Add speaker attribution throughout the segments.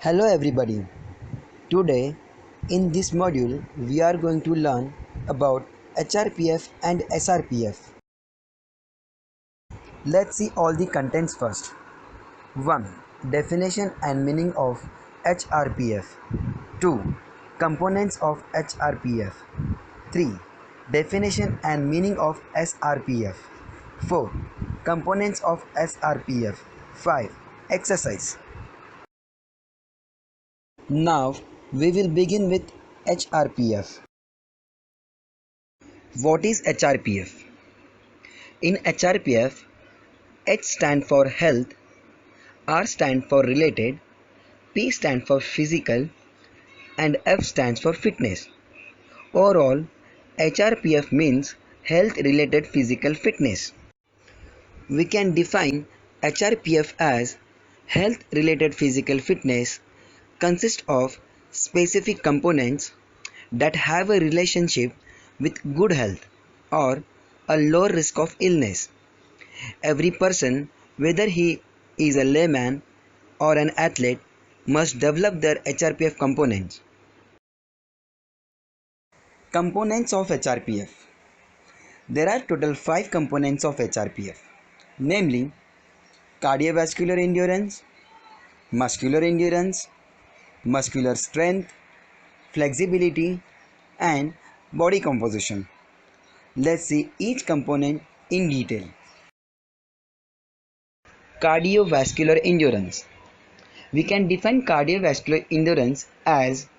Speaker 1: Hello everybody. Today in this module we are going to learn about HRPF and SRPF. Let's see all the contents first. 1. Definition and meaning of HRPF. 2. Components of HRPF. 3. Definition and meaning of SRPF. 4. Components of SRPF. 5. Exercise. Now we will begin with HRPF. What is HRPF? In HRPF, H stands for health, R stands for related, P stands for physical, and F stands for fitness. Overall, HRPF means health related physical fitness. We can define HRPF as health related physical fitness consists of specific components that have a relationship with good health or a low risk of illness. Every person, whether he is a layman or an athlete, must develop their HRPF components. Components of HRPF. There are total 5 components of HRPF, namely cardiovascular endurance, muscular strength, flexibility, and body composition. Let's see each component in detail. Cardiovascular endurance. We can define cardiovascular endurance as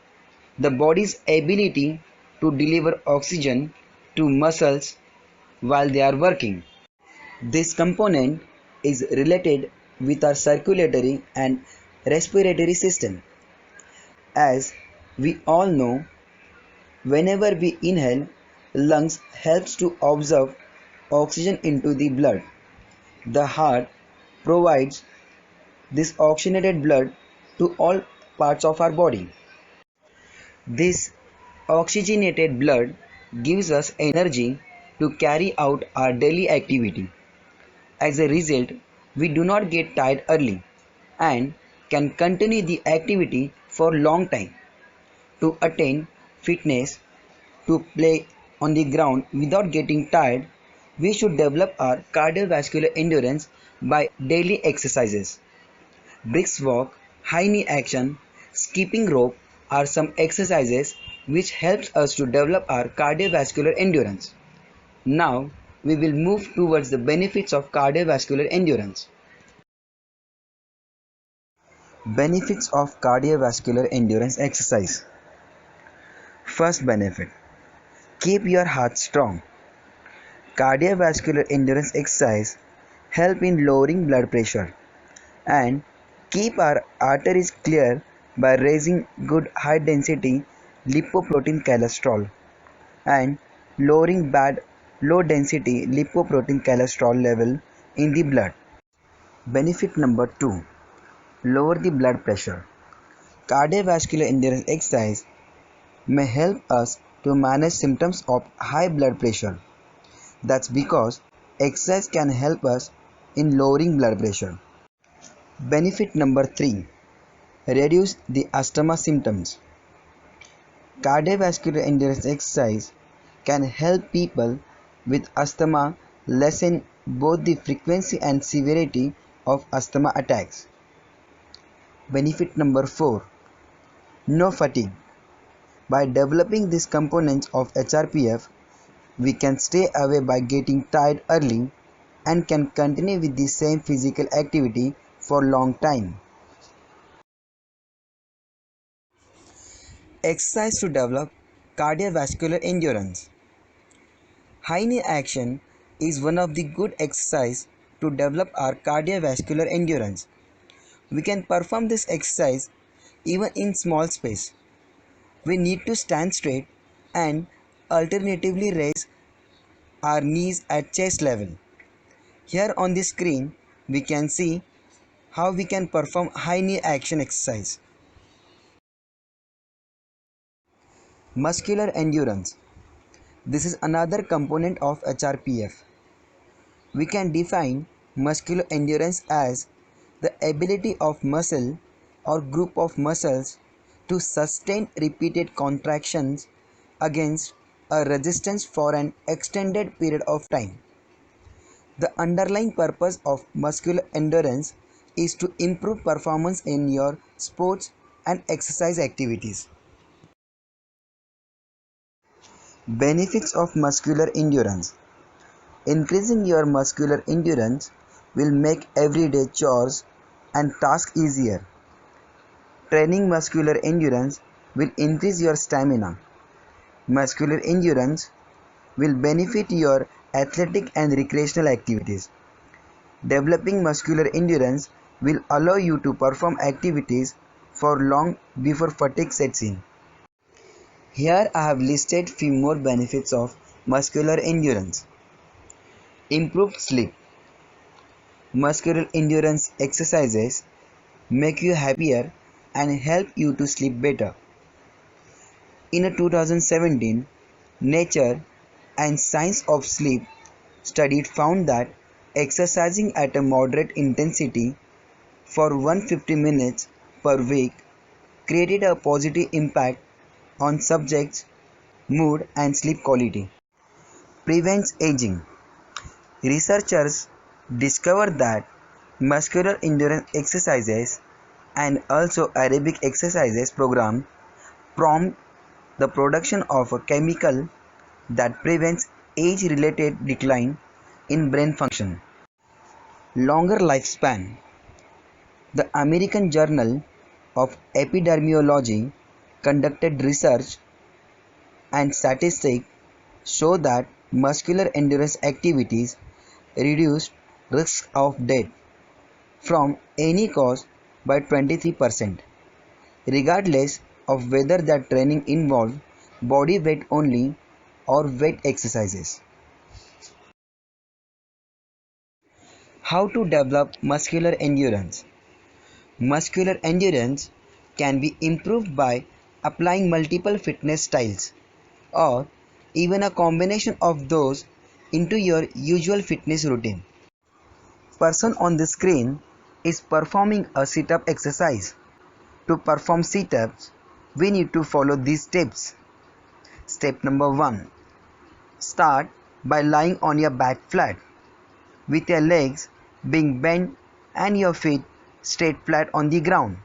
Speaker 1: the body's ability to deliver oxygen to muscles while they are working. This component is related with our circulatory and respiratory system. As we all know, whenever we inhale, lungs helps to absorb oxygen into the blood. The heart provides this oxygenated blood to all parts of our body. This oxygenated blood gives us energy to carry out our daily activity. As a result, we do not get tired early and can continue the activity for long time. To attain fitness, to play on the ground without getting tired, we should develop our cardiovascular endurance by daily exercises. Brisk walk, high knee action, skipping rope are some exercises which helps us to develop our cardiovascular endurance. Now we will move towards the benefits of cardiovascular endurance. Benefits of cardiovascular endurance exercise. First benefit: keep your heart strong. Cardiovascular endurance exercise help in lowering blood pressure and keep our arteries clear by raising good high density lipoprotein cholesterol and lowering bad low density lipoprotein cholesterol level in the blood. Benefit number 2: lower the blood pressure. Cardiovascular endurance exercise may help us to manage symptoms of high blood pressure. That's because exercise can help us in lowering blood pressure. Benefit number 3: reduce the asthma symptoms. Cardiovascular endurance exercise can help people with asthma lessen both the frequency and severity of asthma attacks. Benefit number 4: no fatigue. By developing these components of HRPF, we can stay away by getting tired early and can continue with the same physical activity for long time. Exercise to develop cardiovascular endurance. High knee action is one of the good exercise to develop our cardiovascular endurance. We can perform this exercise even in small space. We need to stand straight and alternatively raise our knees at chest level. Here on the screen we can see how we can perform high knee action exercise. Muscular endurance. This is another component of HRPF. We can define muscular endurance as the ability of muscle or group of muscles to sustain repeated contractions against a resistance for an extended period of time. The underlying purpose of muscular endurance is to improve performance in your sports and exercise activities. Benefits of muscular endurance. Increasing your muscular endurance will make everyday chores and tasks easier. Training muscular endurance will increase your stamina. Muscular endurance will benefit your athletic and recreational activities. Developing muscular endurance will allow you to perform activities for long before fatigue sets in. Here I have listed few more benefits of muscular endurance. Improved sleep. Muscular endurance exercises make you happier and help you to sleep better. In a 2017 Nature and Science of Sleep study found that exercising at a moderate intensity for 150 minutes per week created a positive impact on subjects' mood and sleep quality. Prevents aging. Researchers discovered that muscular endurance exercises and also aerobic exercises program prompt the production of a chemical that prevents age-related decline in brain function. Longer lifespan. The American Journal of Epidemiology conducted research and statistics show that muscular endurance activities reduced risk of death from any cause by 23%, regardless of whether that training involved body weight only or weight exercises. How to develop muscular endurance? Muscular endurance can be improved by applying multiple fitness styles or even a combination of those into your usual fitness routine. Person on the screen is performing a sit-up exercise. To perform sit-ups, we need to follow these steps. Step number 1. Start by lying on your back flat, with your legs being bent and your feet straight flat on the ground.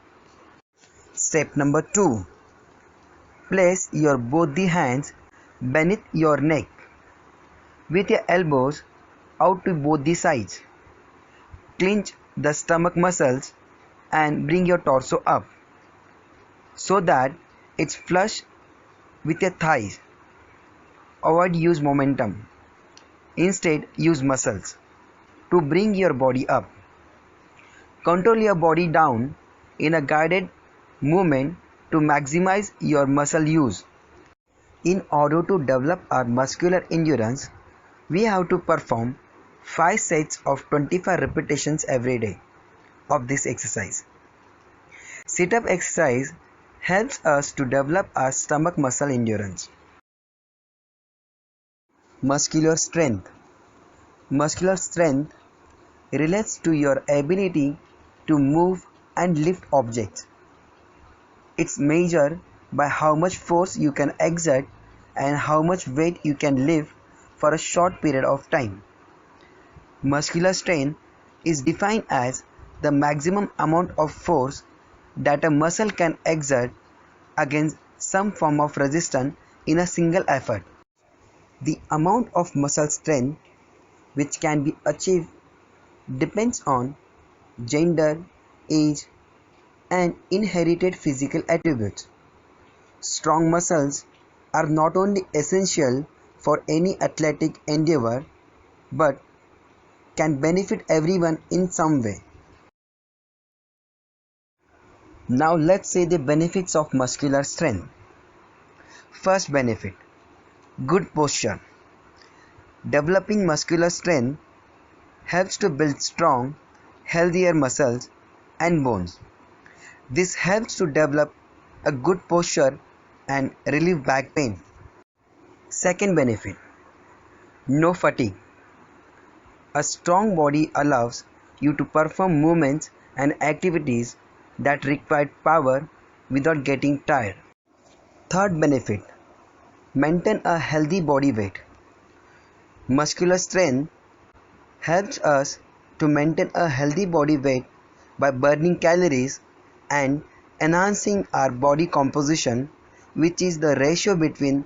Speaker 1: Step number 2. Place your both the hands beneath your neck, with your elbows out to both the sides. Clench the stomach muscles and bring your torso up so that it's flush with your thighs. Avoid use momentum. Instead, use muscles to bring your body up. Control your body down in a guided movement to maximize your muscle use. In order to develop our muscular endurance, we have to perform 5 sets of 25 repetitions every day of this exercise. Sit-up exercise helps us to develop our stomach muscle endurance. Muscular strength. Muscular strength relates to your ability to move and lift objects. It's measured by how much force you can exert and how much weight you can lift for a short period of time. Muscular strain is defined as the maximum amount of force that a muscle can exert against some form of resistance in a single effort. The amount of muscle strength which can be achieved depends on gender, age, and inherited physical attributes. Strong muscles are not only essential for any athletic endeavor but can benefit everyone in some way. Now let's say the benefits of muscular strength. First benefit, good posture. Developing muscular strength helps to build strong, healthier muscles and bones. This helps to develop a good posture and relieve back pain. Second benefit, no fatigue. A strong body allows you to perform movements and activities that required power without getting tired. Third benefit, maintain a healthy body weight. Muscular strength helps us to maintain a healthy body weight by burning calories and enhancing our body composition, which is the ratio between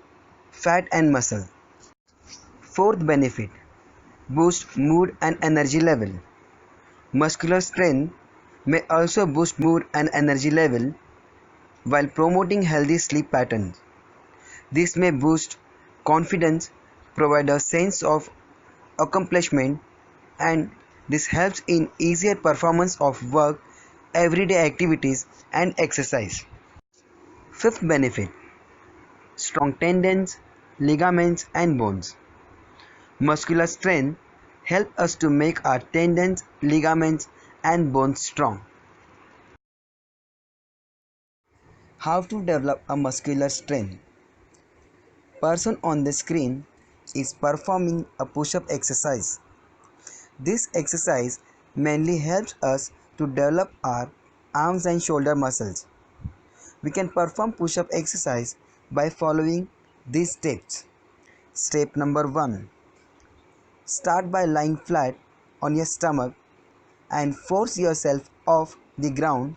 Speaker 1: fat and muscle. Fourth benefit, boost mood and energy level. Muscular strength may also boost mood and energy level while promoting healthy sleep patterns. This may boost confidence, provide a sense of accomplishment, and this helps in easier performance of work, everyday activities, and exercise. Fifth benefit, strong tendons, ligaments, and bones. Muscular strength helps us to make our tendons, ligaments, and bones strong. How to develop a muscular strength? Person on the screen is performing a push-up exercise. This exercise mainly helps us to develop our arms and shoulder muscles. We can perform push-up exercise by following these steps. Step number 1. Start by lying flat on your stomach and force yourself off the ground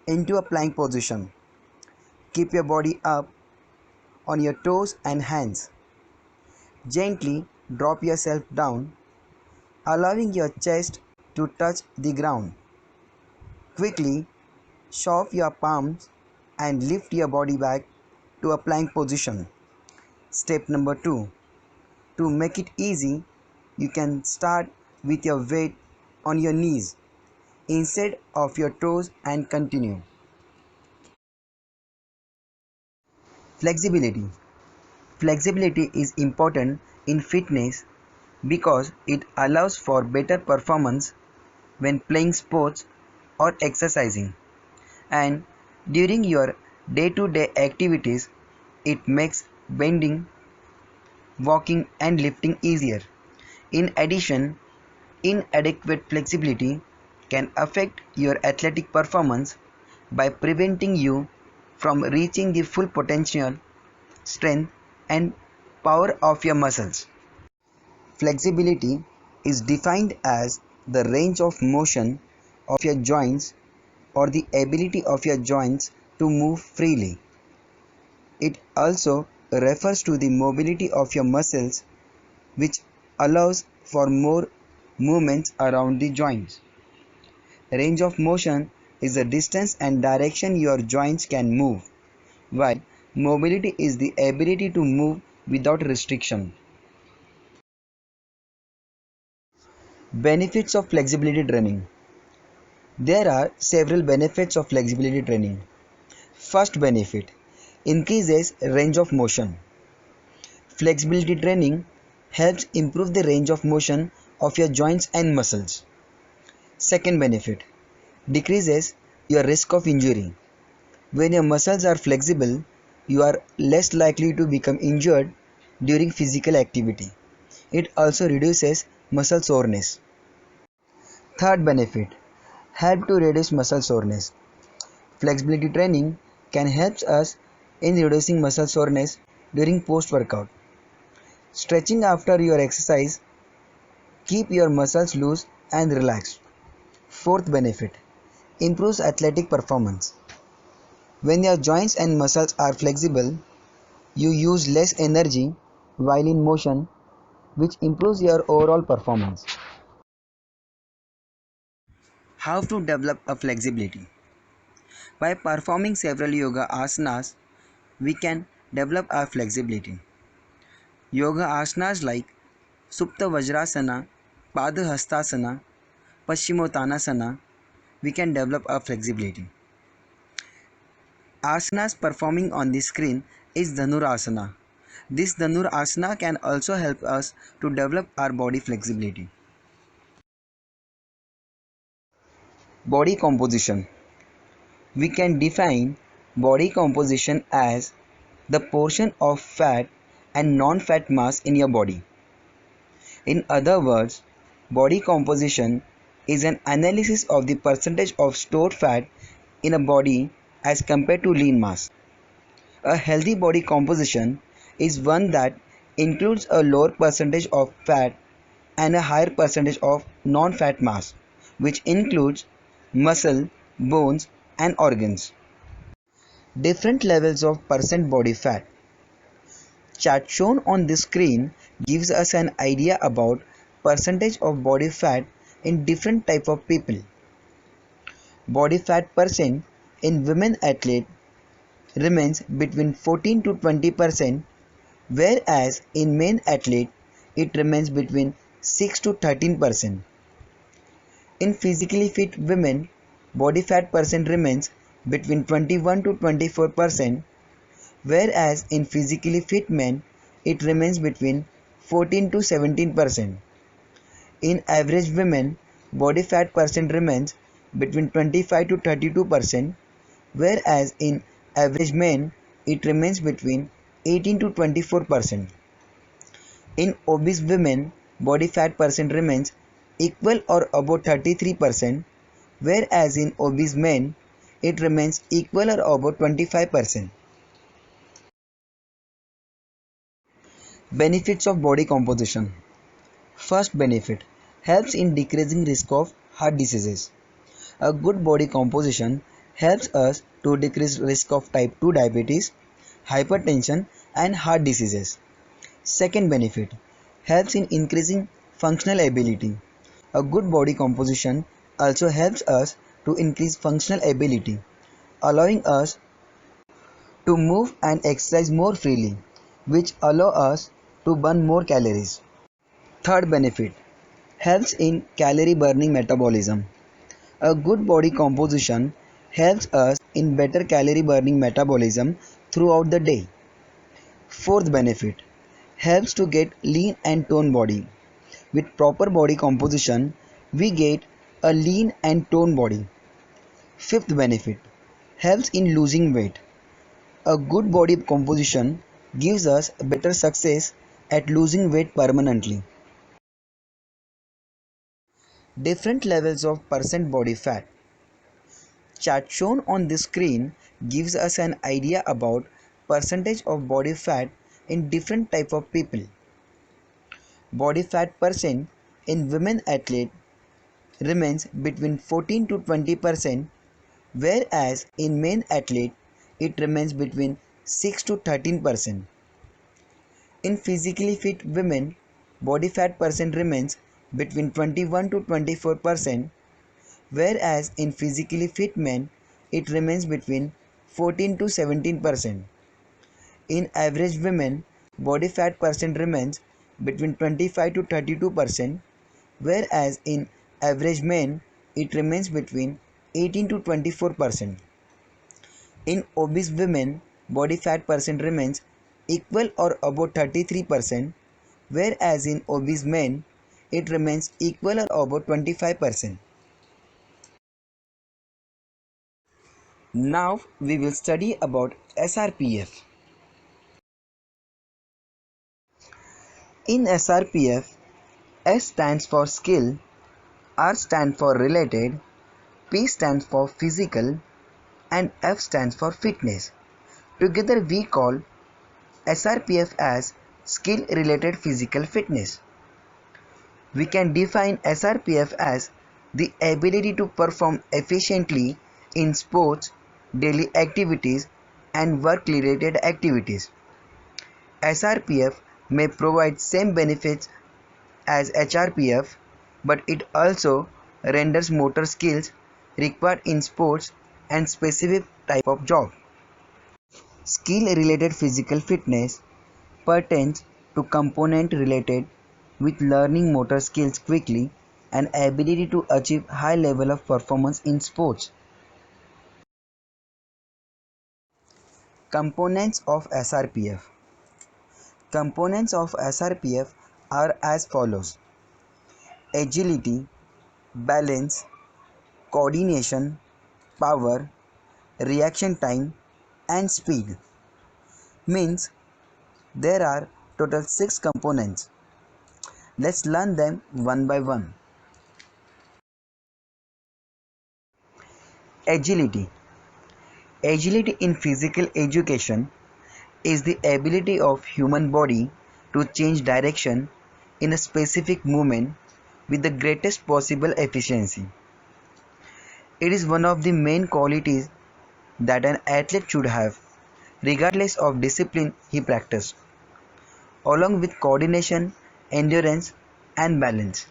Speaker 1: into a plank position. Keep your body up on your toes and hands. Gently drop yourself down, allowing your chest to touch the ground. Quickly shove your palms and lift your body back to a plank position. Step number 2. To make it easy, you can start with your weight on your knees instead of your toes and continue. Flexibility. Flexibility is important in fitness because it allows for better performance when playing sports or exercising, and during your day-to-day activities. It makes bending, walking, and lifting easier. In addition, inadequate flexibility can affect your athletic performance by preventing you from reaching the full potential, strength, and power of your muscles. Flexibility is defined as the range of motion of your joints or the ability of your joints to move freely. It also refers to the mobility of your muscles, which allows for more movements around the joints. Range of motion is the distance and direction your joints can move, while mobility is the ability to move without restriction. Benefits of flexibility training. There are several benefits of flexibility training. First benefit, increases range of motion. Flexibility training helps improve the range of motion of your joints and muscles. Second benefit, decreases your risk of injury. When your muscles are flexible, you are less likely to become injured during physical activity. It also reduces muscle soreness. Third benefit, help to reduce muscle soreness. Flexibility training can help us in reducing muscle soreness during post-workout. Stretching after your exercise keep your muscles loose and relaxed. Fourth benefit, improves athletic performance. When your joints and muscles are flexible, you use less energy while in motion, which improves your overall performance. How to develop a flexibility? By performing several yoga asanas, we can develop our flexibility. Yoga asanas like Supta Vajrasana, Padahastasana, Paschimottanasana, we can develop our flexibility. Asanas performing on the screen is Dhanurasana. This Dhanurasana can also help us to develop our body flexibility. Body composition. We can define body composition as the portion of fat and non-fat mass in your body. In other words, body composition is an analysis of the percentage of stored fat in a body as compared to lean mass. A healthy body composition is one that includes a lower percentage of fat and a higher percentage of non-fat mass, which includes muscle, bones, and organs. Different levels of percent body fat. Chart shown on this screen gives us an idea about percentage of body fat in different type of people. Body fat percent in women athlete remains between 14 to 20%, whereas in men athlete it remains between 6 to 13%. In physically fit women, body fat percent remains between 21 to 24%, whereas in physically fit men it remains between 14 to 17%. In average women, body fat percent remains between 25 to 32%, whereas in average men it remains between 18 to 24%. In obese women, body fat percent remains equal or above 33%, whereas in obese men it remains equal or above 25%. Benefits of body composition. First benefit, helps in decreasing risk of heart diseases. A good body composition helps us to decrease risk of type 2 diabetes, hypertension and heart diseases. Second benefit, helps in increasing functional ability. A good body composition also helps us to increase functional ability, allowing us to move and exercise more freely, which allow us to burn more calories. Third benefit, helps in calorie burning metabolism. A good body composition helps us in better calorie burning metabolism throughout the day. Fourth benefit, helps to get lean and toned body. With proper body composition, we get a lean and toned body. Fifth benefit, helps in losing weight. A good body composition gives us better success at losing weight permanently. Different levels of percent body fat. Chart shown on this screen gives us an idea about percentage of body fat in different type of people. Body fat percent in women athlete remains between 14 to 20%, whereas in men athlete it remains between 6 to 13%. In physically fit women, body fat percent remains between 21 to 24%, whereas in physically fit men it remains between 14 to 17%. In average women, body fat percent remains between 25 to 32%, whereas in average men it remains between 18 to 24%. In obese women, body fat percent remains equal or above 33%, whereas in obese men it remains equal or above 25%. Now we will study about SRPF. In SRPF, S stands for skill, R stands for related, P stands for physical, and F stands for fitness. Together we call SRPF as skill related physical fitness. We can define SRPF as the ability to perform efficiently in sports, daily activities, and work related activities. SRPF may provide same benefits as HRPF, but it also renders motor skills required in sports and specific type of job. Skill related physical fitness pertains to component related with learning motor skills quickly and ability to achieve high level of performance in sports. Components of SRPF. Components of SRPF are as follows: agility, balance, coordination, power, reaction time, and speed. Means there are total 6 components. Let's learn them one by one. Agility. Agility in physical education is the ability of human body to change direction in a specific movement with the greatest possible efficiency. It is one of the main qualities that an athlete should have, regardless of discipline he practices, along with coordination, endurance, and balance.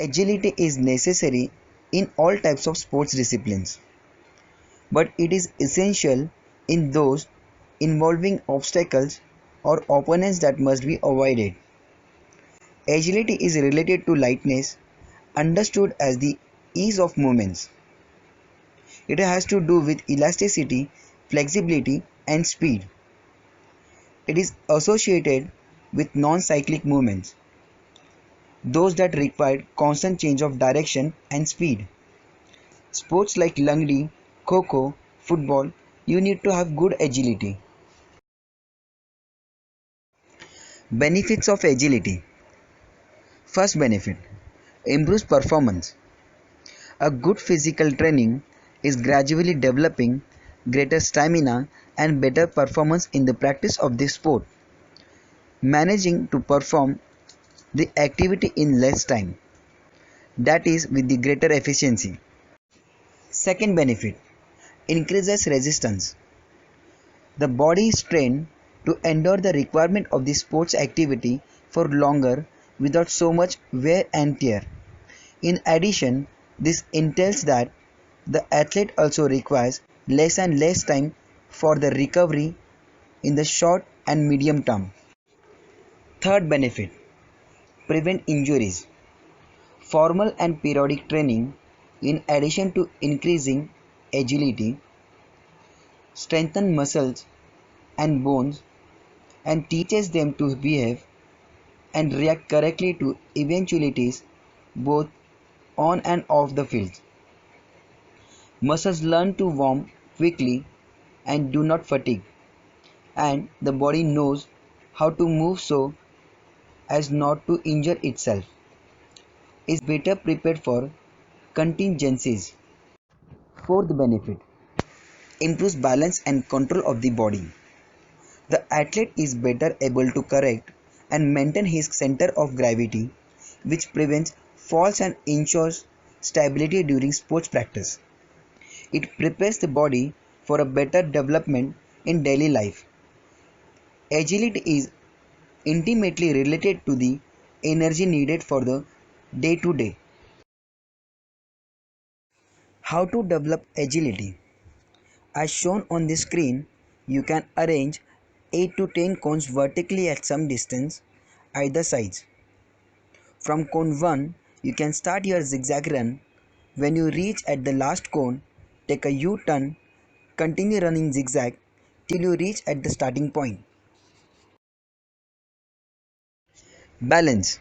Speaker 1: Agility is necessary in all types of sports disciplines, but it is essential in those involving obstacles or opponents that must be avoided. Agility is related to lightness, understood as the ease of movements. It has to do with elasticity, flexibility, and speed. It is associated with non-cyclic movements, those that require constant change of direction and speed. Sports like lungdi, kho-kho, football, you need to have good agility. Benefits of agility. First benefit, improves performance. A good physical training is gradually developing greater stamina and better performance in the practice of this sport, managing to perform the activity in less time, that is, with the greater efficiency. Second benefit, increases resistance. The body is trained to endure the requirement of the sports activity for longer without so much wear and tear. In addition, this entails that the athlete also requires less and less time for the recovery in the short and medium term. Third benefit, prevent injuries. Formal and periodic training, in addition to increasing agility, strengthens muscles and bones and teaches them to behave and react correctly to eventualities both on and off the field. Muscles learn to warm quickly and do not fatigue, and the body knows how to move so as not to injure itself, is better prepared for contingencies. Fourth benefit, improves balance and control of the body. The athlete is better able to correct and maintain his center of gravity, which prevents falls and ensures stability during sports practice. It prepares the body for a better development in daily life. Agility is intimately related to the energy needed for the day to day. How to develop agility? As shown on the screen, you can arrange 8 to 10 cones vertically at some distance either sides. From cone 1, you can start your zigzag run. When you reach at the last cone, take a U-turn, continue running zigzag till you reach at the starting point. Balance.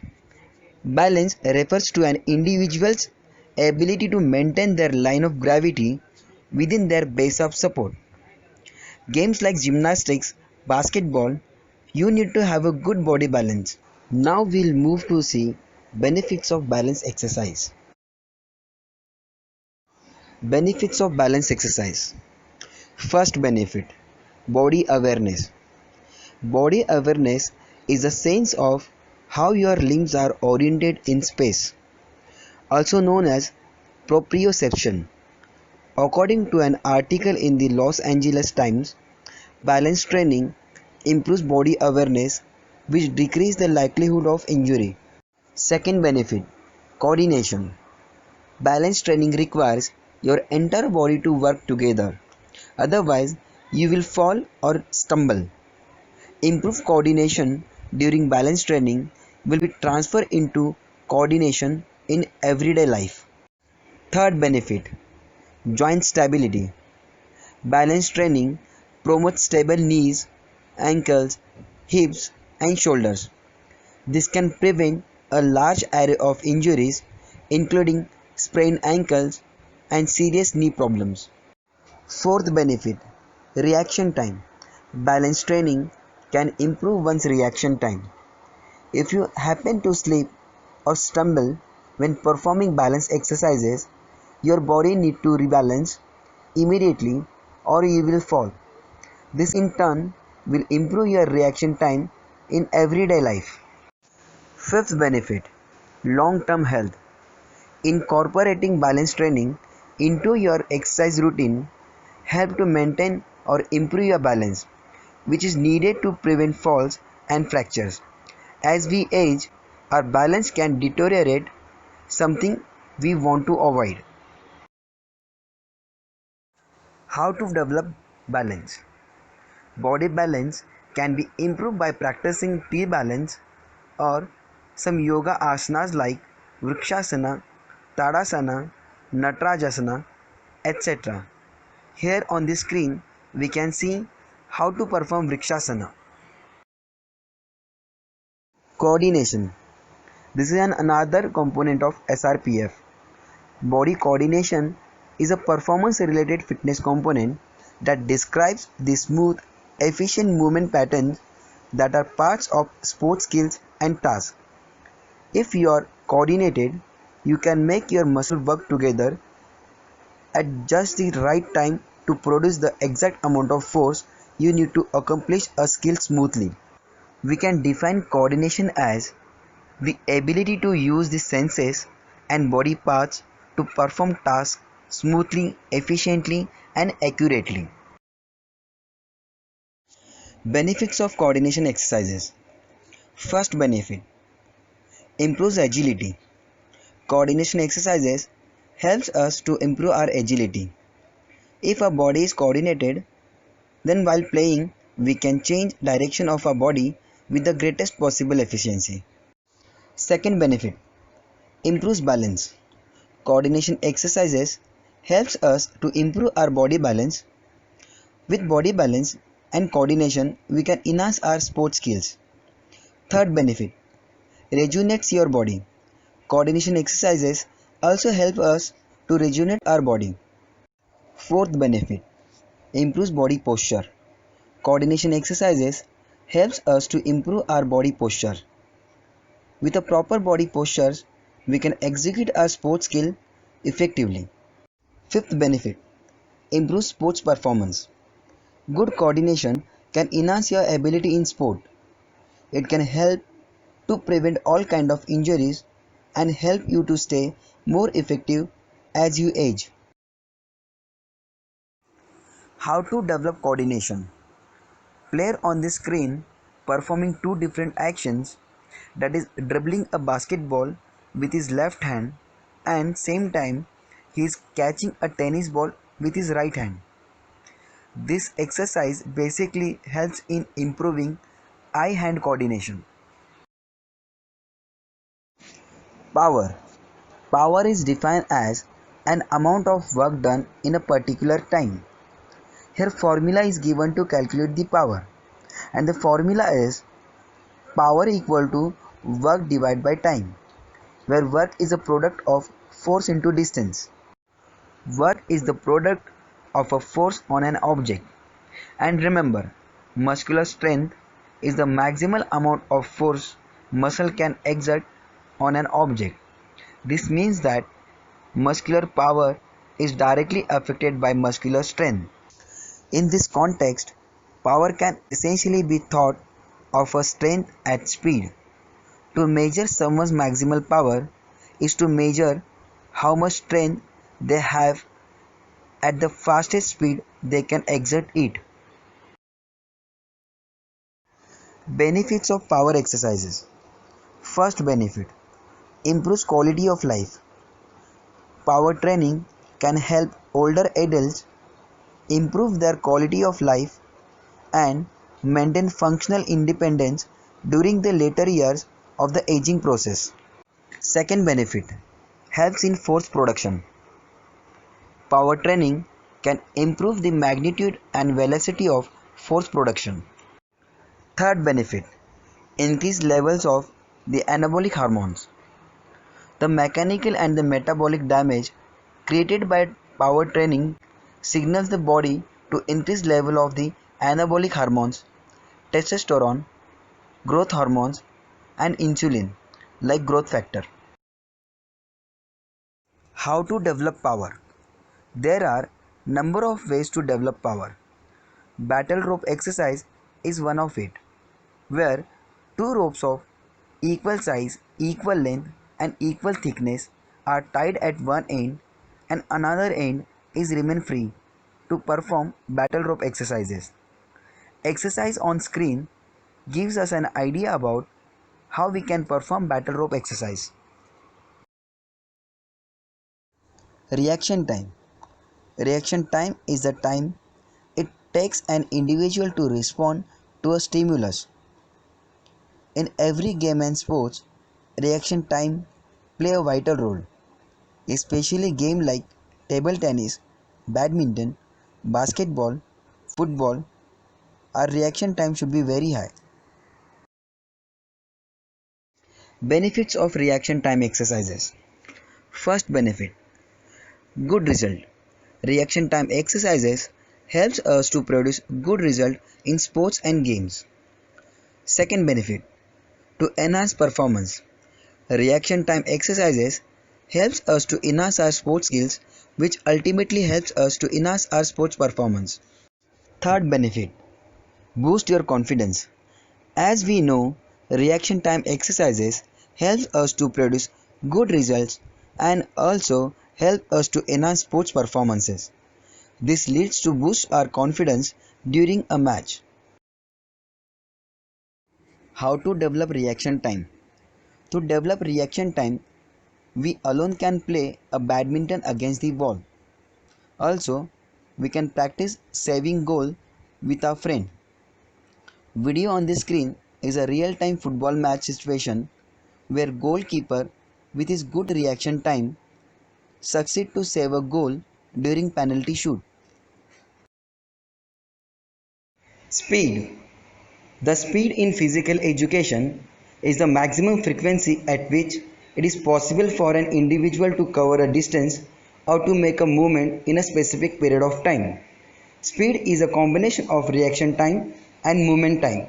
Speaker 1: Balance refers to an individual's ability to maintain their line of gravity within their base of support. Games like gymnastics, basketball, you need to have a good body balance. Now we'll move to see benefits of balance exercise. Benefits of balance exercise. First benefit, body awareness. Body awareness is a sense of how your limbs are oriented in space, also known as proprioception. According to an article in the Los Angeles Times, balance training improves body awareness, which decreases the likelihood of injury. Second benefit, coordination. Balance training requires your entire body to work together. Otherwise, you will fall or stumble. Improved coordination during balance training will be transferred into coordination in everyday life. Third benefit, joint stability. Balance training promotes stable knees, ankles, hips, and shoulders. This can prevent a large array of injuries, including sprained ankles and serious knee problems. Fourth benefit, reaction time. Balance training can improve one's reaction time. If you happen to slip or stumble when performing balance exercises, your body needs to rebalance immediately or you will fall. This in turn will improve your reaction time in everyday life. Fifth benefit, long-term health. Incorporating balance training into your exercise routine help to maintain or improve your balance, which is needed to prevent falls and fractures. As we age, our balance can deteriorate, something we want to avoid. How to develop balance? Body balance can be improved by practicing T-balance or some yoga asanas like Vrikshasana, Tadasana, Natarajasana, etc. Here on the screen we can see how to perform Vrikshasana. Coordination. This is another component of SRPF. Body coordination is a performance-related fitness component that describes the smooth, efficient movement patterns that are parts of sports skills and tasks. If you are coordinated, you can make your muscle work together at just the right time to produce the exact amount of force you need to accomplish a skill smoothly. We can define coordination as the ability to use the senses and body parts to perform tasks smoothly, efficiently, and accurately. Benefits of coordination exercises. First benefit, improves agility. Coordination exercises helps us to improve our agility. If our body is coordinated, then while playing, we can change direction of our body with the greatest possible efficiency. Second benefit, improves balance. Coordination exercises helps us to improve our body balance. With body balance and coordination, we can enhance our sports skills. Third benefit, rejuvenates your body. Coordination exercises also help us to rejuvenate our body. Fourth benefit, improves body posture. Coordination exercises helps us to improve our body posture. With a proper body posture, we can execute our sports skill effectively. Fifth benefit, improves sports performance. Good coordination can enhance your ability in sport. It can help to prevent all kind of injuries and help you to stay more effective as you age. How to develop coordination? Player on the screen performing two different actions, that is dribbling a basketball with his left hand and same time he is catching a tennis ball with his right hand. This exercise basically helps in improving eye-hand coordination. Power. Power is defined as an amount of work done in a particular time. Here formula is given to calculate the power, and the formula is power equal to work divided by time, where work is a product of force into distance. Work is the product of a force on an object. And remember, muscular strength is the maximal amount of force muscle can exert on an object. This means that muscular power is directly affected by muscular strength. In this context, power can essentially be thought of a strength at speed. To measure someone's maximal power is to measure how much strength they have at the fastest speed they can exert it. Benefits of power exercises. First benefit, improves quality of life. Power training can help older adults improve their quality of life and maintain functional independence during the later years of the aging process. Second benefit, helps in force production. Power training can improve the magnitude and velocity of force production. Third benefit, increased levels of the anabolic hormones. The mechanical and the metabolic damage created by power training signals the body to increase level of the anabolic hormones, testosterone, growth hormones, and insulin like growth factor. How to develop power? There are Number of ways to develop power. Battle rope exercise is one of it, where two ropes of equal size, equal length, and equal thickness are tied at one end and another end is remain free to perform battle rope exercises. Exercise on screen gives us an idea about how we can perform battle rope exercise. Reaction time. Reaction time is the time it takes an individual to respond to a stimulus. In every game and sports, reaction time play a vital role, especially games like table tennis, badminton, basketball, football. Our reaction time should be very high. Benefits of reaction time exercises. First benefit, good result. Reaction time exercises helps us to produce good result in sports and games. Second benefit, to enhance performance. Reaction time exercises helps us to enhance our sports skills, which ultimately helps us to enhance our sports performance. Third benefit, boost your confidence. As we know, reaction time exercises helps us to produce good results and also help us to enhance sports performances. This leads to boost our confidence during a match. How to develop reaction time? To develop reaction time, we alone can play a badminton against the wall. Also, we can practice saving goal with our friend. Video on the screen is a real-time football match situation where goalkeeper with his good reaction time succeed to save a goal during penalty shoot. Speed. The speed in physical education is the maximum frequency at which it is possible for an individual to cover a distance or to make a movement in a specific period of time. Speed is a combination of reaction time and movement time.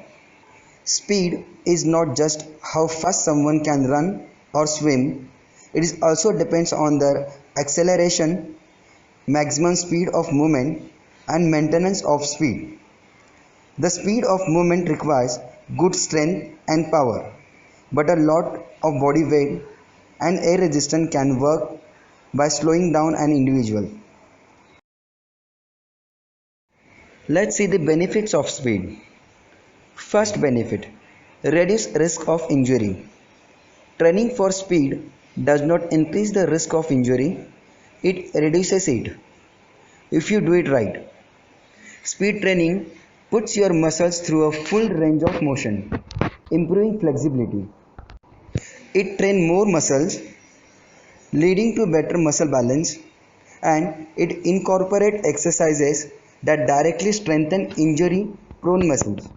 Speaker 1: Speed is not just how fast someone can run or swim, it is also depends on their acceleration, maximum speed of movement, and maintenance of speed. The speed of movement requires good strength and power, but a lot of body weight and air resistance can work by slowing down an individual. Let's see the benefits of speed. First benefit, reduce risk of injury. Training for speed does not increase the risk of injury, it reduces it if you do it right. Speed training puts your muscles through a full range of motion, improving flexibility. It trains more muscles, leading to better muscle balance, and it incorporates exercises that directly strengthen injury prone muscles.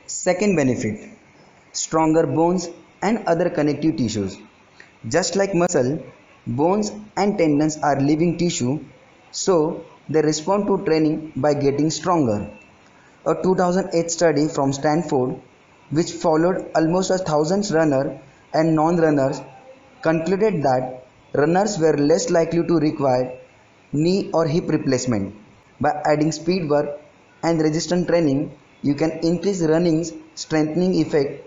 Speaker 1: Second benefit, stronger bones and other connective tissues. Just like muscle, bones and tendons are living tissue, so they respond to training by getting stronger. A 2008 study from Stanford, which followed almost 1,000 runners and non-runners, concluded that runners were less likely to require knee or hip replacement. By adding speed work and resistance training, you can increase running's strengthening effect